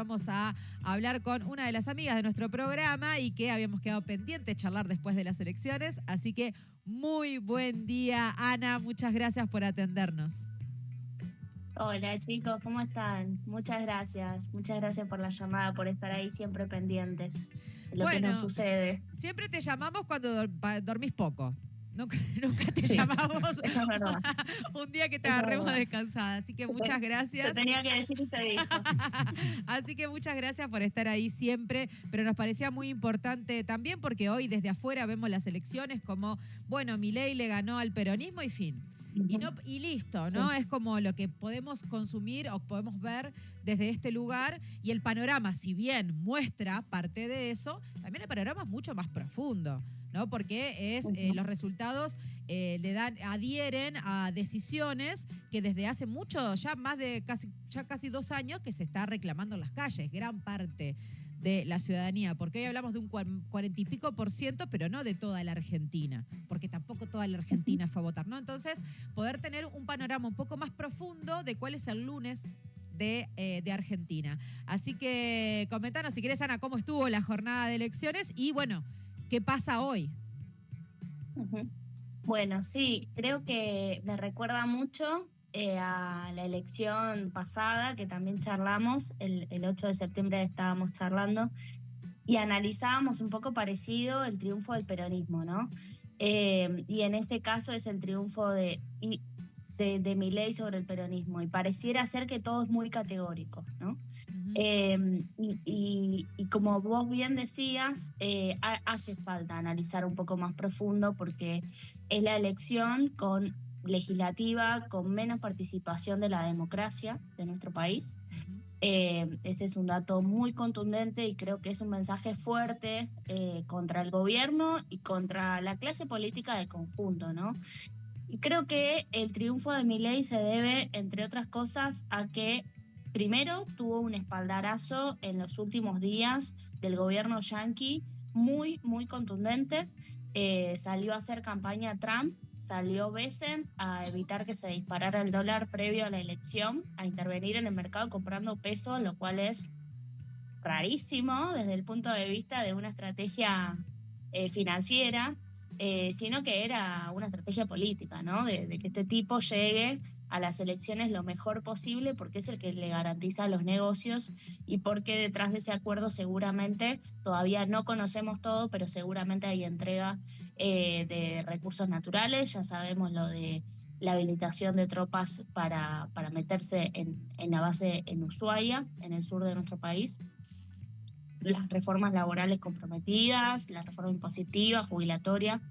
vamos a hablar con una de las amigas de nuestro programa y que habíamos quedado pendiente de charlar después de las elecciones. Así que muy buen día, Ana. Muchas gracias por atendernos. Hola chicos, ¿cómo están? Muchas gracias por la llamada, por estar ahí siempre pendientes de lo que nos sucede. Siempre te llamamos cuando dormís poco. Nunca te Sí, llamamos eso es verdad. un día que te Eso es agarremos verdad. descansada. Así que muchas gracias. Se tenía que decir y se dijo. Así que muchas gracias por estar ahí siempre, pero nos parecía muy importante también porque hoy desde afuera vemos las elecciones como, bueno, Milei le ganó al peronismo y fin. Y listo, ¿no? Sí. Es como lo que podemos consumir o podemos ver desde este lugar, y el panorama, si bien muestra parte de eso, también el panorama es mucho más profundo, ¿no? Porque los resultados adhieren a decisiones que desde hace mucho, ya casi 2 años, que se está reclamando en las calles, gran parte de la ciudadanía, porque hoy hablamos de un 40 y pico %, pero no de toda la Argentina, porque tampoco toda la Argentina fue a votar, ¿no? Entonces, poder tener un panorama un poco más profundo de cuál es el lunes de Argentina. Así que comentanos, si querés, Ana, cómo estuvo la jornada de elecciones y, bueno, ¿qué pasa hoy? Bueno, sí, creo que me recuerda mucho a la elección pasada, que también charlamos, el 8 de septiembre estábamos charlando, y analizábamos un poco parecido el triunfo del peronismo, ¿no? Y en este caso es el triunfo de Milei sobre el peronismo, y pareciera ser que todo es muy categórico, ¿no? Y como vos bien decías, hace falta analizar un poco más profundo porque es la elección legislativa con menos participación de la democracia de nuestro país. Ese es un dato muy contundente y creo que es un mensaje fuerte contra el gobierno y contra la clase política del conjunto, ¿no? Y creo que el triunfo de Milei se debe, entre otras cosas, a que primero tuvo un espaldarazo en los últimos días del gobierno yanqui muy, muy contundente. Salió a hacer campaña Trump, salió Biden a evitar que se disparara el dólar previo a la elección, a intervenir en el mercado comprando peso, lo cual es rarísimo desde el punto de vista de una estrategia financiera, sino que era una estrategia política, ¿no? De que este tipo llegue a las elecciones lo mejor posible porque es el que le garantiza los negocios y porque detrás de ese acuerdo seguramente, todavía no conocemos todo, pero seguramente hay entrega de recursos naturales. Ya sabemos lo de la habilitación de tropas para meterse en la base en Ushuaia, en el sur de nuestro país. Las reformas laborales comprometidas, la reforma impositiva, jubilatoria,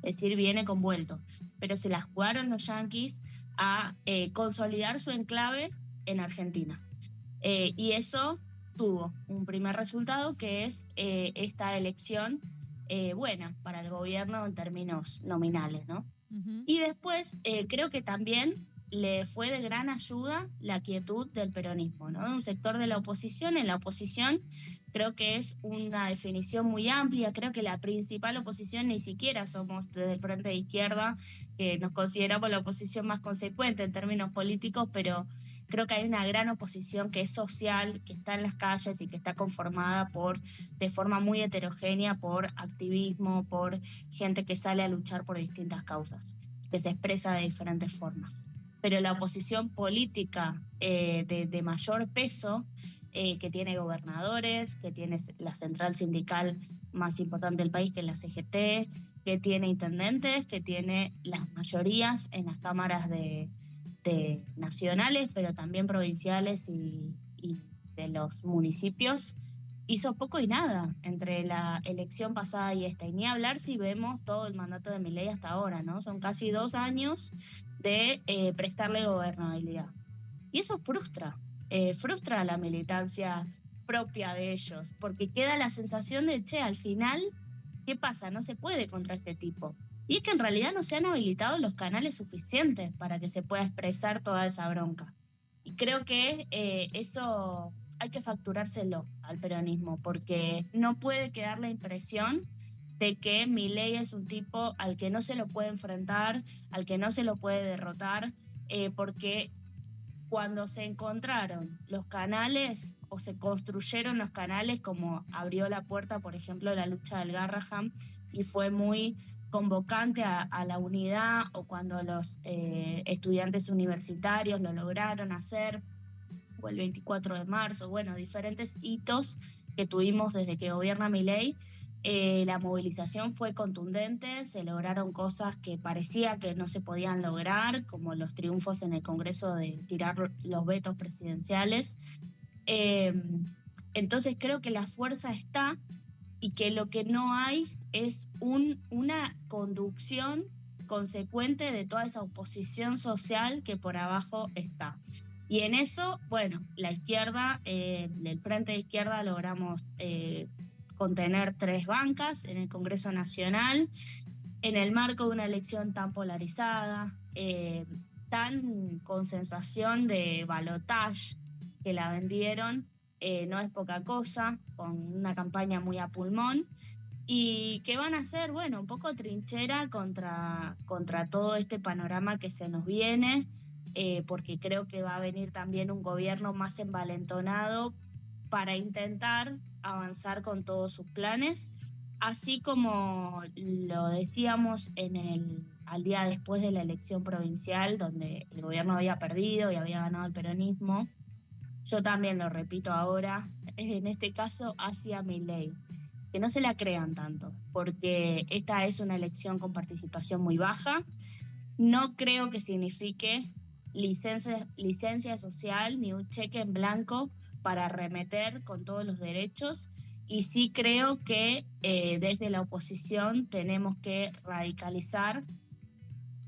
es decir, viene con vuelto. Pero se las jugaron los yanquis a consolidar su enclave en Argentina. Y eso tuvo un primer resultado, que es esta elección buena para el gobierno en términos nominales, ¿no? Y después creo que también le fue de gran ayuda la quietud del peronismo, ¿no? De un sector de la oposición. En la oposición creo que es una definición muy amplia. Creo que la principal oposición ni siquiera somos desde el Frente de Izquierda, que nos consideramos la oposición más consecuente en términos políticos, pero creo que hay una gran oposición que es social, que está en las calles y que está conformada de forma muy heterogénea por activismo, por gente que sale a luchar por distintas causas, que se expresa de diferentes formas. Pero la oposición política de mayor peso, que tiene gobernadores, que tiene la central sindical más importante del país, que es la CGT, que tiene intendentes, que tiene las mayorías en las cámaras de nacionales, pero también provinciales y de los municipios, hizo poco y nada entre la elección pasada y esta. Y ni hablar si vemos todo el mandato de Milei hasta ahora, ¿no? Son casi 2 años de prestarle gobernabilidad. Y eso frustra a la militancia propia de ellos, porque queda la sensación de, al final, ¿qué pasa? No se puede contra este tipo. Y es que en realidad no se han habilitado los canales suficientes para que se pueda expresar toda esa bronca. Y creo que eso hay que facturárselo al peronismo, porque no puede quedar la impresión de que Milei es un tipo al que no se lo puede enfrentar, al que no se lo puede derrotar, porque cuando se encontraron los canales o se construyeron los canales, como abrió la puerta, por ejemplo, la lucha del Garrahan, y fue muy convocante a la unidad, o cuando los estudiantes universitarios lo lograron hacer, o el 24 de marzo, bueno, diferentes hitos que tuvimos desde que gobierna Milei. La movilización fue contundente, se lograron cosas que parecía que no se podían lograr, como los triunfos en el Congreso de tirar los vetos presidenciales. Eh, entonces creo que la fuerza está, y que lo que no hay es una conducción consecuente de toda esa oposición social que por abajo está. Y en eso, bueno, la izquierda, el Frente de Izquierda, logramos contener 3 bancas en el Congreso Nacional, en el marco de una elección tan polarizada, tan con sensación de balotage, que la vendieron, no es poca cosa, con una campaña muy a pulmón, y que van a ser, bueno, un poco trinchera contra todo este panorama que se nos viene, porque creo que va a venir también un gobierno más envalentonado para intentar avanzar con todos sus planes, así como lo decíamos al día después de la elección provincial, donde el gobierno había perdido y había ganado el peronismo. Yo también lo repito ahora, en este caso hacia Milei, que no se la crean tanto, porque esta es una elección con participación muy baja. No creo que signifique licencia social ni un cheque en blanco para arremeter con todos los derechos, y sí creo que desde la oposición tenemos que radicalizar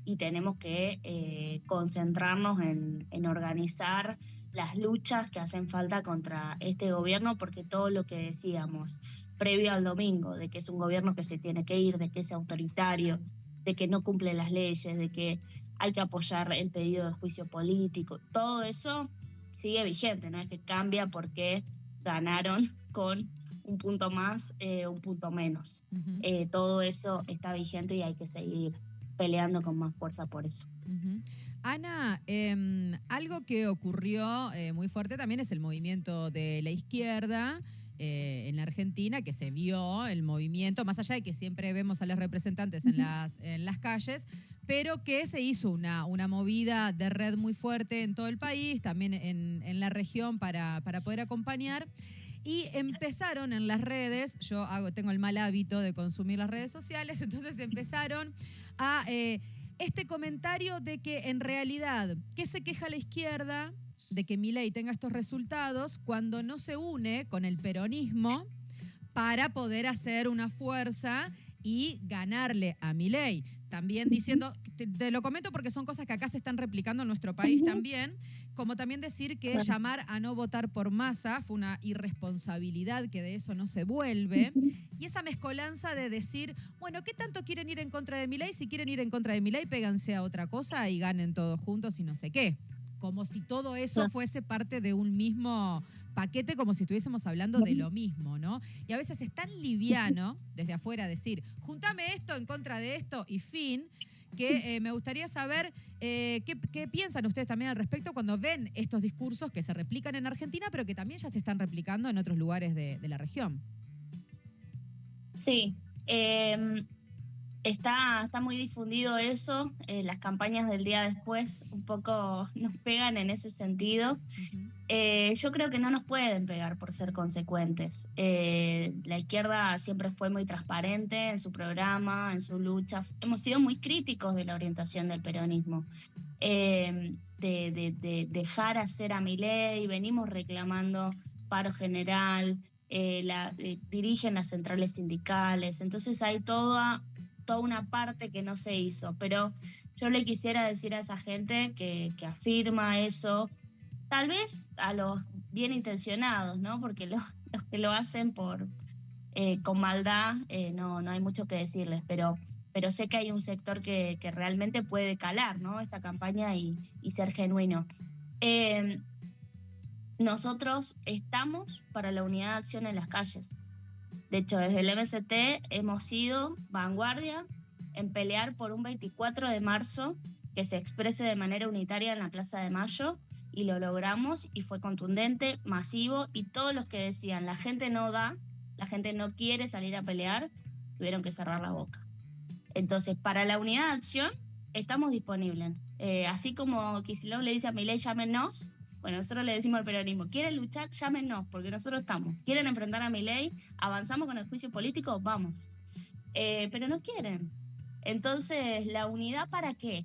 y tenemos que concentrarnos en organizar las luchas que hacen falta contra este gobierno, porque todo lo que decíamos previo al domingo, de que es un gobierno que se tiene que ir, de que es autoritario, de que no cumple las leyes, de que hay que apoyar el pedido de juicio político, todo eso sigue vigente, no es que cambia porque ganaron con un punto más, un punto menos. Todo eso está vigente y hay que seguir peleando con más fuerza por eso. Ana, algo que ocurrió muy fuerte también es el movimiento de la izquierda en la Argentina, que se vio el movimiento, más allá de que siempre vemos a los representantes en las calles, pero que se hizo una movida de red muy fuerte en todo el país, también en la región para poder acompañar. Y empezaron en las redes, tengo el mal hábito de consumir las redes sociales, entonces empezaron a este comentario de que en realidad, ¿qué se queja la izquierda de que Milei tenga estos resultados cuando no se une con el peronismo para poder hacer una fuerza y ganarle a Milei? También diciendo, te lo comento porque son cosas que acá se están replicando en nuestro país también, como también decir que llamar a no votar por Massa fue una irresponsabilidad, que de eso no se vuelve. Y esa mezcolanza de decir, bueno, ¿qué tanto quieren ir en contra de Milei? Si quieren ir en contra de Milei, péganse a otra cosa y ganen todos juntos y no sé qué. Como si todo eso fuese parte de un mismo paquete, como si estuviésemos hablando de lo mismo, ¿no? Y a veces es tan liviano desde afuera decir, juntame esto en contra de esto y fin, que me gustaría saber qué piensan ustedes también al respecto cuando ven estos discursos que se replican en Argentina, pero que también ya se están replicando en otros lugares de la región. Sí, está muy difundido eso. Las campañas del día después un poco nos pegan en ese sentido. Yo creo que no nos pueden pegar por ser consecuentes. La izquierda siempre fue muy transparente en su programa, en su lucha. Hemos sido muy críticos de la orientación del peronismo, de dejar hacer a Milei. Venimos reclamando paro general, dirigen las centrales sindicales. Entonces hay toda una parte que no se hizo. Pero yo le quisiera decir a esa gente que afirma eso, tal vez a los bien intencionados, ¿no? Porque los que lo hacen con maldad, no hay mucho que decirles, pero sé que hay un sector que realmente puede calar, ¿no? Esta campaña y ser genuino. Nosotros estamos para la unidad de acción en las calles. De hecho, desde el MST hemos sido vanguardia en pelear por un 24 de marzo que se exprese de manera unitaria en la Plaza de Mayo, y lo logramos y fue contundente, masivo, y todos los que decían la gente no da, la gente no quiere salir a pelear, tuvieron que cerrar la boca. Entonces, para la unidad de acción estamos disponibles. Así como Kicillof le dice a Milei, llámenos, bueno, nosotros le decimos al peronismo, ¿quieren luchar? Llámenos, porque nosotros estamos. ¿Quieren enfrentar a Milei? ¿Avanzamos con el juicio político? Vamos. Pero no quieren. Entonces, ¿la unidad para qué?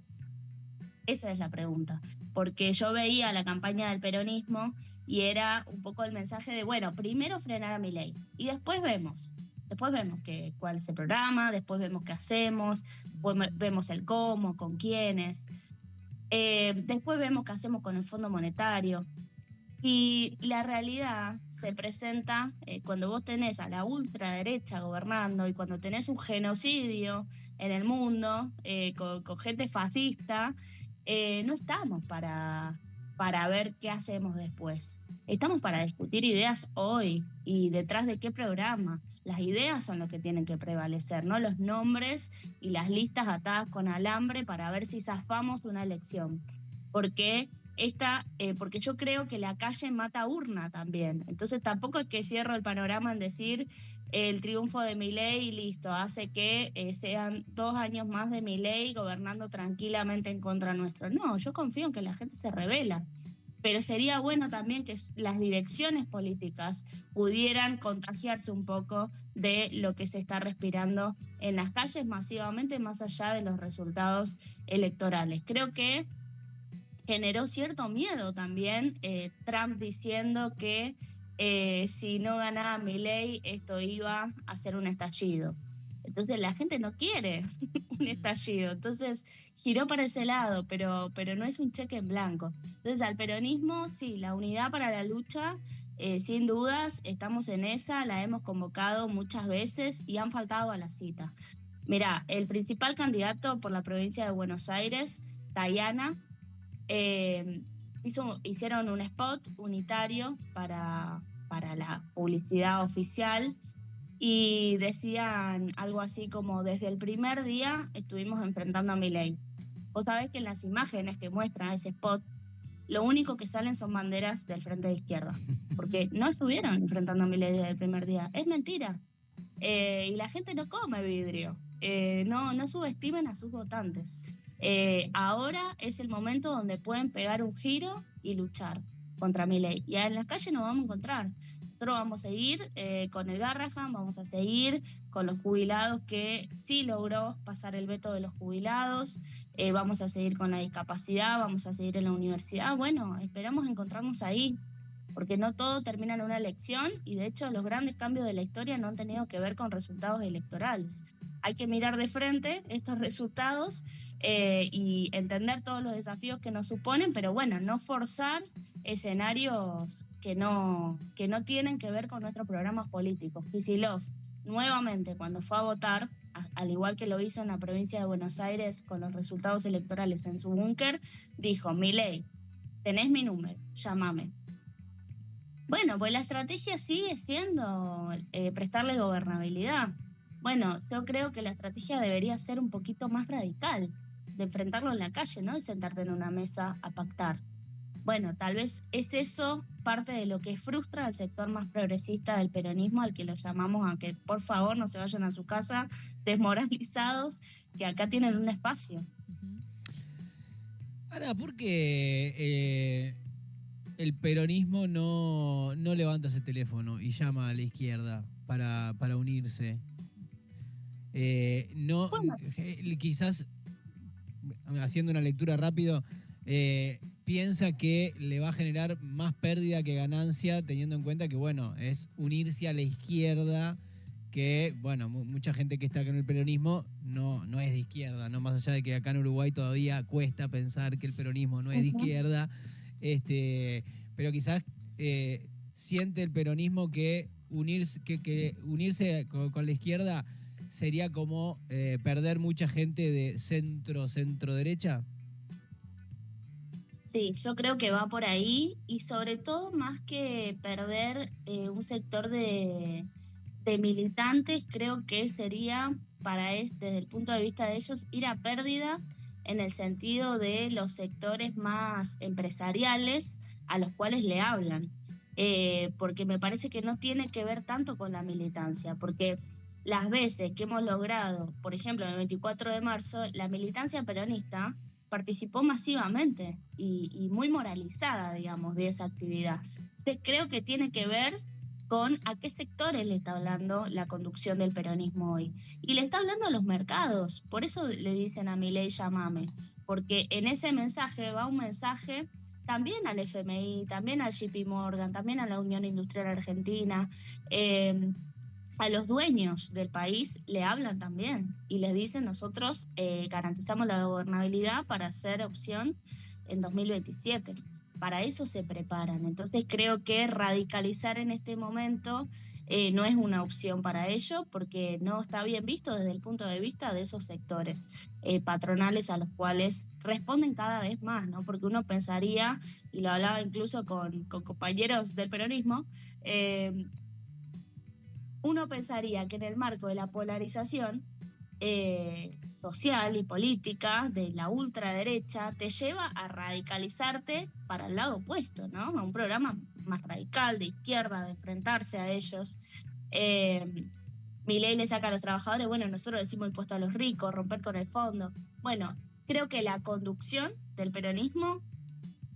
Esa es la pregunta. Porque yo veía la campaña del peronismo y era un poco el mensaje de, bueno, primero frenar a Milei y después vemos. Después vemos cuál es el programa, después vemos qué hacemos, después vemos el cómo, con quiénes. Después vemos qué hacemos con el Fondo Monetario. Y la realidad se presenta cuando vos tenés a la ultraderecha gobernando y cuando tenés un genocidio en el mundo con gente fascista, no estamos para ver qué hacemos después. Estamos para discutir ideas hoy y detrás de qué programa. Las ideas son lo que tienen que prevalecer, no los nombres y las listas atadas con alambre para ver si zafamos una elección. Porque yo creo que la calle mata urna también. Entonces tampoco es que cierro el panorama en decir el triunfo de Milei y listo, hace que sean 2 años más de Milei gobernando tranquilamente en contra nuestro. No, yo confío en que la gente se revela. Pero sería bueno también que las direcciones políticas pudieran contagiarse un poco de lo que se está respirando en las calles masivamente, más allá de los resultados electorales. Creo que generó cierto miedo también Trump diciendo que si no ganaba Milei esto iba a ser un estallido. Entonces la gente no quiere un estallido, entonces giró para ese lado, pero no es un cheque en blanco. Entonces al peronismo, sí, la unidad para la lucha, sin dudas, estamos en esa, la hemos convocado muchas veces y han faltado a la cita. Mirá, el principal candidato por la provincia de Buenos Aires, Tayana, hicieron un spot unitario para la publicidad oficial y decían algo así como: desde el primer día estuvimos enfrentando a Milei. Vos sabés que en las imágenes que muestran ese spot, lo único que salen son banderas del Frente de Izquierda, porque no estuvieron enfrentando a Milei desde el primer día. Es mentira. Y la gente no come vidrio. No subestimen a sus votantes. Ahora es el momento donde pueden pegar un giro y luchar contra Milei. Y en la calle nos vamos a encontrar. Nosotros vamos a seguir con el Garrahan, vamos a seguir con los jubilados, que sí logró pasar el veto de los jubilados, vamos a seguir con la discapacidad, vamos a seguir en la universidad. Bueno, esperamos encontrarnos ahí, porque no todo termina en una elección y de hecho los grandes cambios de la historia no han tenido que ver con resultados electorales. Hay que mirar de frente estos resultados y entender todos los desafíos que nos suponen, pero bueno, no forzar escenarios que no tienen que ver con nuestros programas políticos. Kicillof, nuevamente, cuando fue a votar, al igual que lo hizo en la provincia de Buenos Aires con los resultados electorales en su búnker, dijo: Milei, tenés mi número, llámame. Bueno, pues la estrategia sigue siendo prestarle gobernabilidad. Bueno, yo creo que la estrategia debería ser un poquito más radical, de enfrentarlo en la calle, ¿no? De sentarte en una mesa a pactar. Bueno, tal vez es eso parte de lo que frustra al sector más progresista del peronismo, al que lo llamamos a que por favor no se vayan a su casa desmoralizados, que acá tienen un espacio. Ahora, ¿por qué el peronismo no levanta ese teléfono y llama a la izquierda para unirse? Quizás, haciendo una lectura rápido, piensa que le va a generar más pérdida que ganancia, teniendo en cuenta que, bueno, es unirse a la izquierda, que, bueno, mucha gente que está acá en el peronismo no es de izquierda, ¿no? Más allá de que acá en Uruguay todavía cuesta pensar que el peronismo no es de izquierda, pero quizás siente el peronismo que unirse con la izquierda sería como perder mucha gente de centro-derecha. Sí, yo creo que va por ahí y sobre todo más que perder un sector de militantes, creo que sería desde el punto de vista de ellos ir a pérdida en el sentido de los sectores más empresariales a los cuales le hablan, porque me parece que no tiene que ver tanto con la militancia, porque las veces que hemos logrado, por ejemplo, en el 24 de marzo, la militancia peronista participó masivamente y muy moralizada, digamos, de esa actividad. Entonces creo que tiene que ver con a qué sectores le está hablando la conducción del peronismo hoy. Y le está hablando a los mercados, por eso le dicen a Milei llámame, porque en ese mensaje va un mensaje también al FMI, también al JP Morgan, también a la Unión Industrial Argentina, a los dueños del país le hablan también y les dicen nosotros garantizamos la gobernabilidad para ser opción en 2027. Para eso se preparan. Entonces creo que radicalizar en este momento no es una opción para ello porque no está bien visto desde el punto de vista de esos sectores patronales a los cuales responden cada vez más, ¿no? Porque uno pensaría, y lo hablaba incluso con compañeros del peronismo, uno pensaría que en el marco de la polarización social y política de la ultraderecha te lleva a radicalizarte para el lado opuesto, ¿no? A un programa más radical, de izquierda, de enfrentarse a ellos. Milei le saca a los trabajadores, bueno, nosotros decimos impuesto a los ricos, romper con el fondo. Bueno, creo que la conducción del peronismo,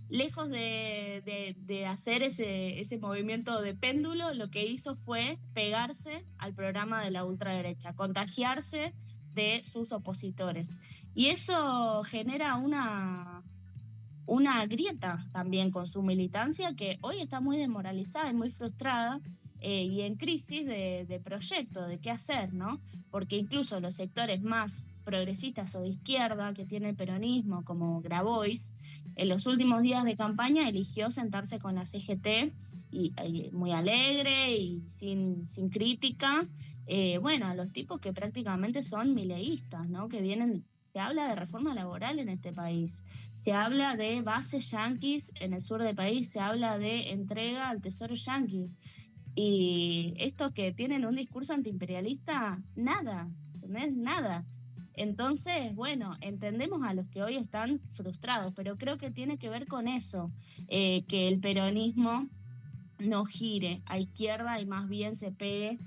lejos de hacer ese movimiento de péndulo, lo que hizo fue pegarse al programa de la ultraderecha, contagiarse de sus opositores. Y eso genera una grieta también con su militancia que hoy está muy desmoralizada y muy frustrada y en crisis de proyecto, de qué hacer, ¿no? Porque incluso los sectores más progresistas o de izquierda que tiene el peronismo, como Grabois, en los últimos días de campaña eligió sentarse con la CGT y muy alegre y sin crítica, bueno, a los tipos que prácticamente son mileístas, ¿no? Que vienen, se habla de reforma laboral en este país, se habla de bases yanquis en el sur del país, se habla de entrega al tesoro yanqui. Y estos que tienen un discurso antiimperialista, nada, ¿entendés? Nada. Entonces, bueno, entendemos a los que hoy están frustrados, pero creo que tiene que ver con eso, que el peronismo no gire a izquierda y más bien se pegue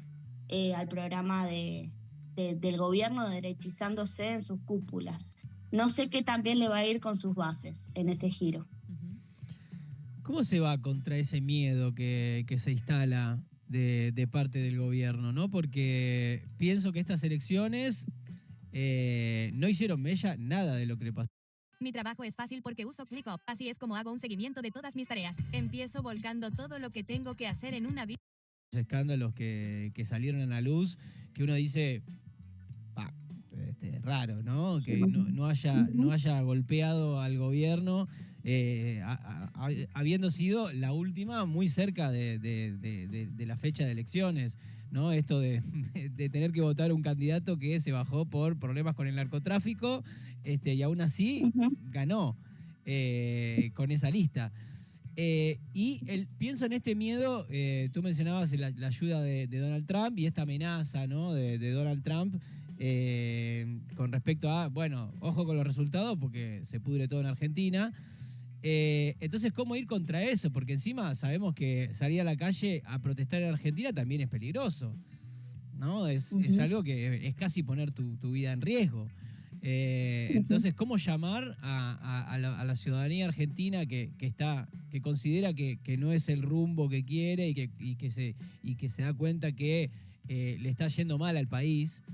al programa del gobierno, derechizándose en sus cúpulas. No sé qué también le va a ir con sus bases en ese giro. ¿Cómo se va contra ese miedo que se instala de parte del gobierno, ¿no? Porque pienso que estas elecciones no hicieron mella nada de lo que le pasó. Mi trabajo es fácil porque uso ClickUp. Así es como hago un seguimiento de todas mis tareas. Empiezo volcando todo lo que tengo que hacer en una vida. Los escándalos que salieron a la luz, que uno dice, raro, ¿no? Que no haya golpeado al gobierno, habiendo sido la última muy cerca de la fecha de elecciones, ¿no? Esto de tener que votar un candidato que se bajó por problemas con el narcotráfico, y aún así ganó con esa lista. Pienso en este miedo, tú mencionabas la ayuda de Donald Trump y esta amenaza, ¿no? de Donald Trump con respecto a, bueno, ojo con los resultados porque se pudre todo en Argentina. Entonces, ¿cómo ir contra eso? Porque encima sabemos que salir a la calle a protestar en Argentina también es peligroso, ¿no? Es algo que es casi poner tu vida en riesgo. Entonces, ¿cómo llamar a la ciudadanía argentina que considera que no es el rumbo que quiere y que se da cuenta que le está yendo mal al país?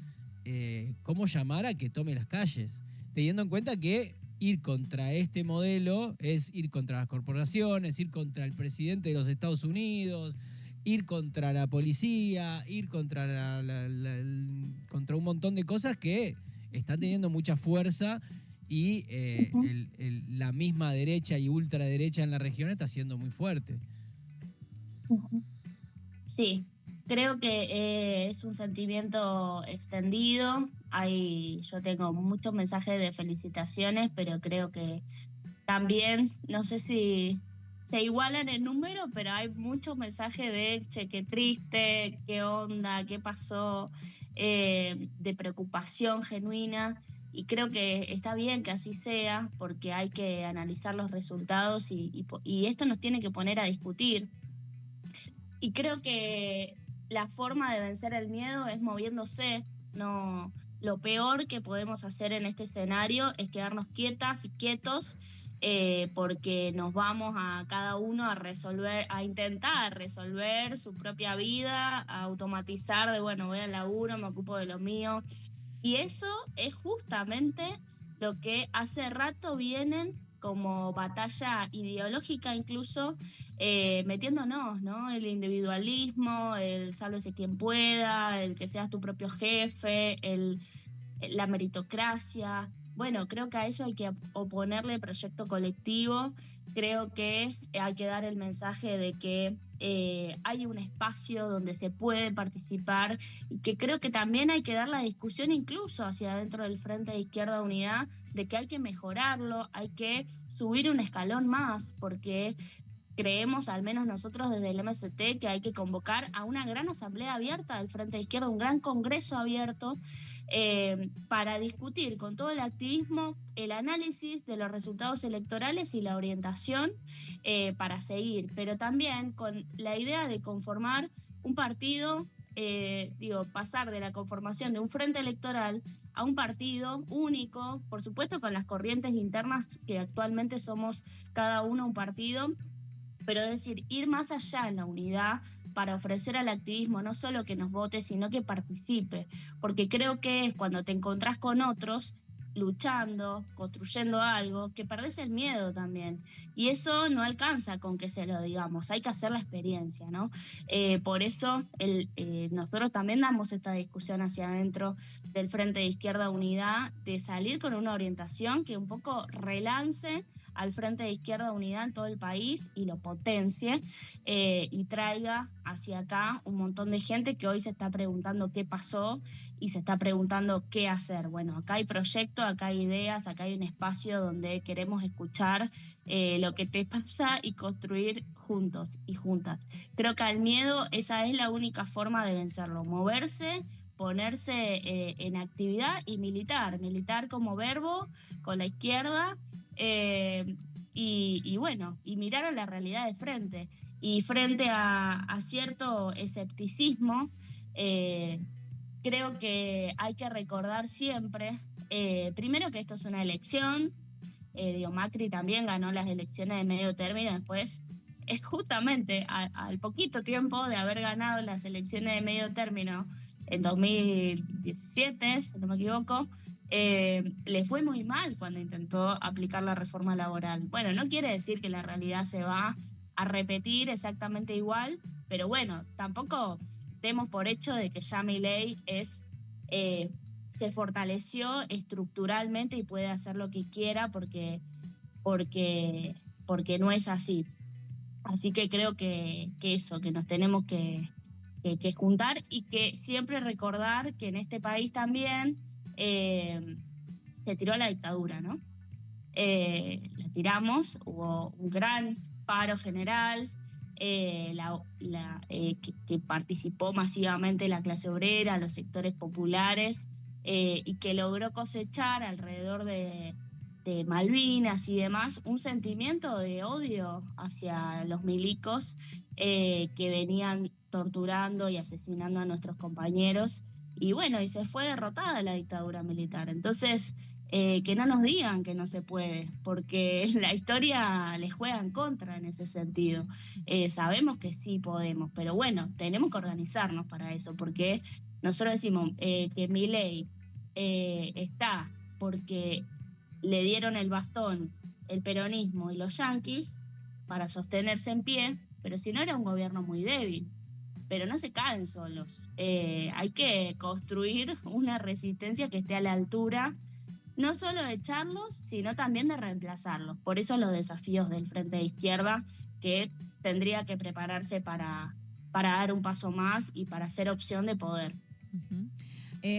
¿Cómo llamar a que tome las calles? Teniendo en cuenta que ir contra este modelo es ir contra las corporaciones, ir contra el presidente de los Estados Unidos, ir contra la policía, ir contra contra un montón de cosas que están teniendo mucha fuerza y la misma derecha y ultraderecha en la región está siendo muy fuerte. Sí, creo que es un sentimiento extendido. Yo tengo muchos mensajes de felicitaciones, pero creo que también, no sé si se igualan en número, pero hay muchos mensajes de, che, qué triste, qué onda, qué pasó, de preocupación genuina. y creo que está bien que así sea, porque hay que analizar los resultados y esto nos tiene que poner a discutir. Y creo que la forma de vencer el miedo es moviéndose. No, lo peor que podemos hacer en este escenario es quedarnos quietas y quietos, porque nos vamos a cada uno a resolver, a intentar resolver su propia vida, a automatizar de, bueno, voy al laburo, me ocupo de lo mío. Y eso es justamente lo que hace rato vienen como batalla ideológica incluso, metiéndonos, ¿no? El individualismo, el sálvese quien pueda, el que seas tu propio jefe, la meritocracia. Bueno, creo que a eso hay que oponerle proyecto colectivo. Creo que hay que dar el mensaje de que hay un espacio donde se puede participar y que creo que también hay que dar la discusión incluso hacia adentro del Frente de Izquierda Unidad de que hay que mejorarlo, hay que subir un escalón más, porque creemos, al menos nosotros desde el MST, que hay que convocar a una gran asamblea abierta del Frente de Izquierda, un gran congreso abierto, para discutir con todo el activismo el análisis de los resultados electorales y la orientación, para seguir, pero también con la idea de conformar un partido, pasar de la conformación de un frente electoral a un partido único, por supuesto con las corrientes internas que actualmente somos cada uno un partido, pero es decir, ir más allá en la unidad para ofrecer al activismo no solo que nos vote, sino que participe, porque creo que es cuando te encontrás con otros luchando, construyendo algo, que perdés el miedo también. Y eso no alcanza con que se lo digamos, hay que hacer la experiencia, ¿no? Por eso nosotros también damos esta discusión hacia adentro del Frente de Izquierda Unidad, de salir con una orientación que un poco relance al Frente de Izquierda Unidad en todo el país y lo potencie, y traiga hacia acá un montón de gente que hoy se está preguntando qué pasó y se está preguntando qué hacer. Bueno, acá hay proyectos, acá hay ideas, acá hay un espacio donde queremos escuchar lo que te pasa y construir juntos y juntas. Creo que al miedo esa es la única forma de vencerlo, moverse, ponerse en actividad y militar como verbo con la izquierda, y bueno, y mirar a la realidad de frente. Y frente a cierto escepticismo, creo que hay que recordar siempre, primero que esto es una elección, Macri también ganó las elecciones de medio término, después es justamente al poquito tiempo de haber ganado las elecciones de medio término en 2017, si no me equivoco, le fue muy mal cuando intentó aplicar la reforma laboral. Bueno, no quiere decir que la realidad se va a repetir exactamente igual, pero bueno, tampoco demos por hecho de que ya Milei se fortaleció estructuralmente y puede hacer lo que quiera porque no es así. Así que creo que eso, que nos tenemos que juntar y que siempre recordar que en este país también se tiró la dictadura, ¿no? La tiramos, hubo un gran paro general, que participó masivamente la clase obrera, los sectores populares, y que logró cosechar alrededor de Malvinas y demás un sentimiento de odio hacia los milicos, que venían torturando y asesinando a nuestros compañeros. Y bueno, y se fue derrotada la dictadura militar. Entonces, que no nos digan que no se puede, porque la historia les juega en contra en ese sentido. Sabemos que sí podemos, pero bueno, tenemos que organizarnos para eso, porque nosotros decimos que Milei está porque le dieron el bastón el peronismo y los yanquis para sostenerse en pie, pero si no era un gobierno muy débil. Pero no se caen solos. Hay que construir una resistencia que esté a la altura, no solo de echarlos, sino también de reemplazarlos. Por eso los desafíos del Frente de Izquierda, que tendría que prepararse para dar un paso más y para ser opción de poder. Uh-huh.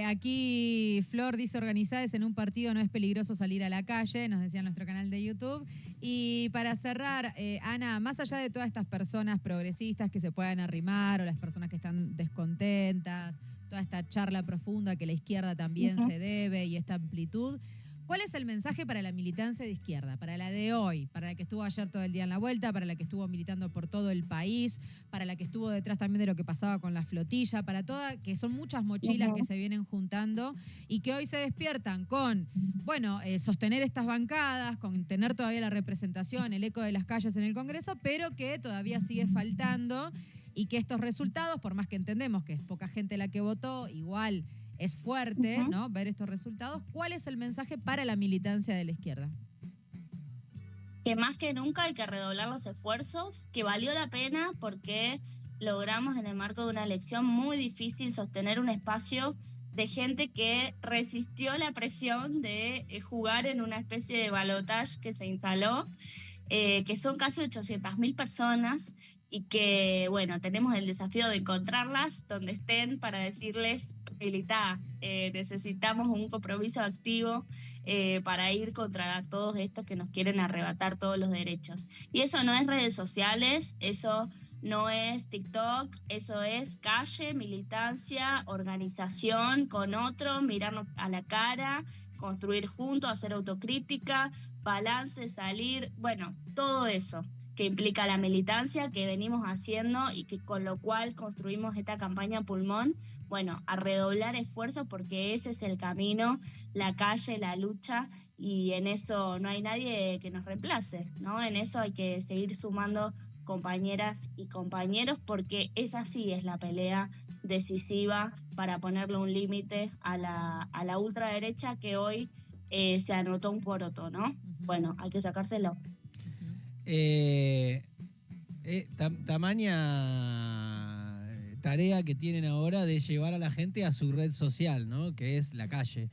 Aquí Flor dice, organizadas en un partido no es peligroso salir a la calle, nos decía en nuestro canal de YouTube. Y para cerrar, Ana, más allá de todas estas personas progresistas que se puedan arrimar o las personas que están descontentas toda esta charla profunda que la izquierda también se debe y esta amplitud. ¿Cuál es el mensaje para la militancia de izquierda? Para la de hoy, para la que estuvo ayer todo el día en la vuelta, para la que estuvo militando por todo el país, para la que estuvo detrás también de lo que pasaba con la flotilla, para toda, que son muchas mochilas que se vienen juntando y que hoy se despiertan con, bueno, sostener estas bancadas, con tener todavía la representación, el eco de las calles en el Congreso, pero que todavía sigue faltando y que estos resultados, por más que entendemos que es poca gente la que votó, igual es fuerte, ¿no?, ver estos resultados. ¿Cuál es el mensaje para la militancia de la izquierda? Que más que nunca hay que redoblar los esfuerzos, que valió la pena porque logramos en el marco de una elección muy difícil sostener un espacio de gente que resistió la presión de jugar en una especie de balotage que se instaló, que son casi 800.000 personas y que, bueno, tenemos el desafío de encontrarlas donde estén para decirles, militá, necesitamos un compromiso activo para ir contra todos estos que nos quieren arrebatar todos los derechos. Y eso no es redes sociales, eso no es TikTok, eso es calle, militancia, organización con otro, mirarnos a la cara, construir juntos, hacer autocrítica, balance, salir, bueno, todo eso que implica la militancia que venimos haciendo y que con lo cual construimos esta campaña pulmón, bueno, a redoblar esfuerzos porque ese es el camino, la calle, la lucha, y en eso no hay nadie que nos reemplace, ¿no? En eso hay que seguir sumando compañeras y compañeros porque esa sí es la pelea decisiva para ponerle un límite a la ultraderecha que hoy se anotó un poroto, ¿no? Bueno, hay que sacárselo. Tamaña tarea que tienen ahora de llevar a la gente a su red social, ¿no?, que es la calle.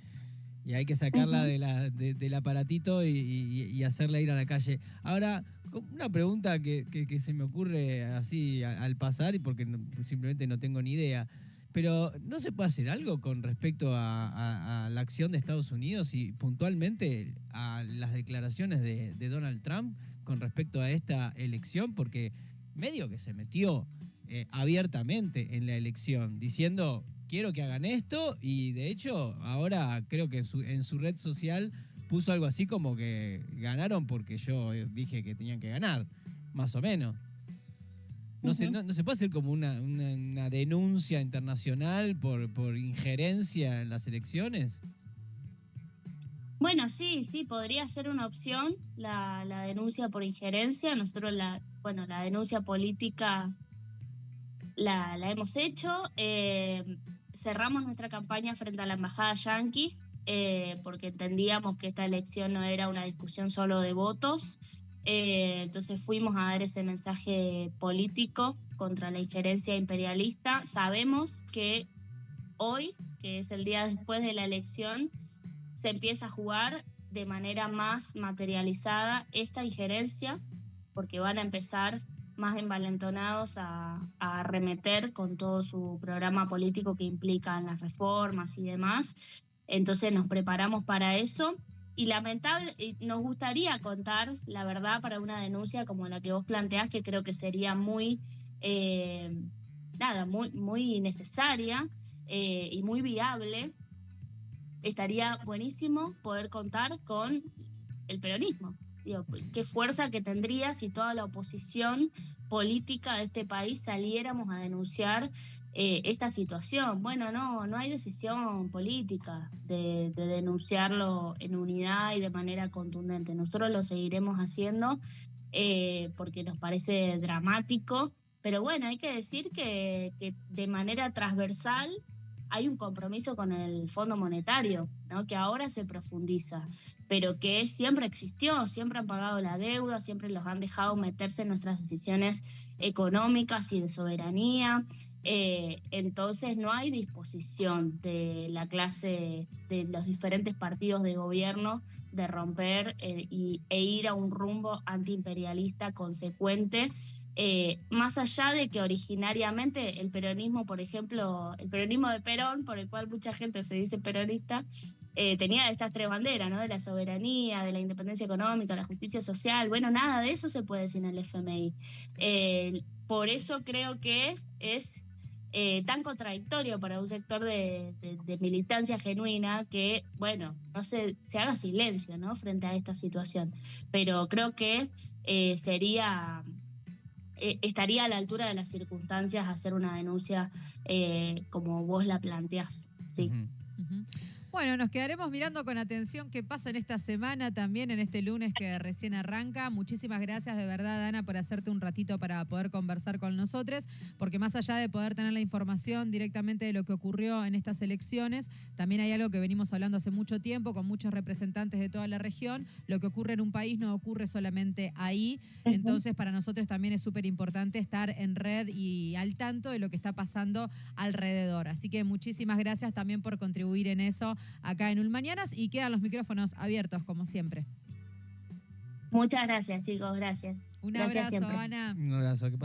Y hay que sacarla del aparatito y hacerla ir a la calle. Ahora, una pregunta que se me ocurre así al pasar, y porque simplemente no tengo ni idea, pero ¿no se puede hacer algo con respecto a la acción de Estados Unidos y puntualmente a las declaraciones de Donald Trump con respecto a esta elección? Porque medio que se metió abiertamente en la elección, diciendo, quiero que hagan esto, y de hecho ahora creo que en su red social puso algo así como que ganaron porque yo dije que tenían que ganar, más o menos. No se puede hacer como una denuncia internacional por injerencia en las elecciones. Bueno, sí, podría ser una opción la denuncia por injerencia. Nosotros la denuncia política la hemos hecho. Cerramos nuestra campaña frente a la embajada yanqui porque entendíamos que esta elección no era una discusión solo de votos. Entonces fuimos a dar ese mensaje político contra la injerencia imperialista. Sabemos que hoy, que es el día después de la elección, se empieza a jugar de manera más materializada esta injerencia, porque van a empezar más envalentonados a arremeter con todo su programa político que implican las reformas y demás. Entonces nos preparamos para eso y nos gustaría contar la verdad para una denuncia como la que vos planteás, que creo que sería muy muy necesaria y muy viable. Estaría buenísimo poder contar con el peronismo. Digo, qué fuerza que tendría si toda la oposición política de este país saliéramos a denunciar esta situación. Bueno, no hay decisión política de denunciarlo en unidad y de manera contundente. Nosotros lo seguiremos haciendo porque nos parece dramático, pero bueno, hay que decir que de manera transversal hay un compromiso con el Fondo Monetario, ¿no?, que ahora se profundiza, pero que siempre existió, siempre han pagado la deuda, siempre los han dejado meterse en nuestras decisiones económicas y de soberanía. Entonces no hay disposición de la clase, de los diferentes partidos de gobierno, de romper e ir a un rumbo antiimperialista consecuente. Más allá de que originariamente el peronismo, por ejemplo, el peronismo de Perón, por el cual mucha gente se dice peronista, tenía estas tres banderas, ¿no?, de la soberanía, de la independencia económica, la justicia social. Bueno, nada de eso se puede sin el FMI. Por eso creo que es tan contradictorio para un sector de militancia genuina que, bueno, no se haga silencio, ¿no?, frente a esta situación. Pero creo que estaría a la altura de las circunstancias hacer una denuncia como vos la planteás. Sí. Ujú. Bueno, nos quedaremos mirando con atención qué pasa en esta semana, también en este lunes que recién arranca. Muchísimas gracias de verdad, Ana, por hacerte un ratito para poder conversar con nosotros, porque más allá de poder tener la información directamente de lo que ocurrió en estas elecciones, también hay algo que venimos hablando hace mucho tiempo con muchos representantes de toda la región. Lo que ocurre en un país no ocurre solamente ahí. Entonces, para nosotros también es súper importante estar en red y al tanto de lo que está pasando alrededor. Así que muchísimas gracias también por contribuir en eso acá en Ulmañanas, y quedan los micrófonos abiertos como siempre. Muchas gracias, chicos, gracias. Un Gracias abrazo, siempre. Ana. Un abrazo.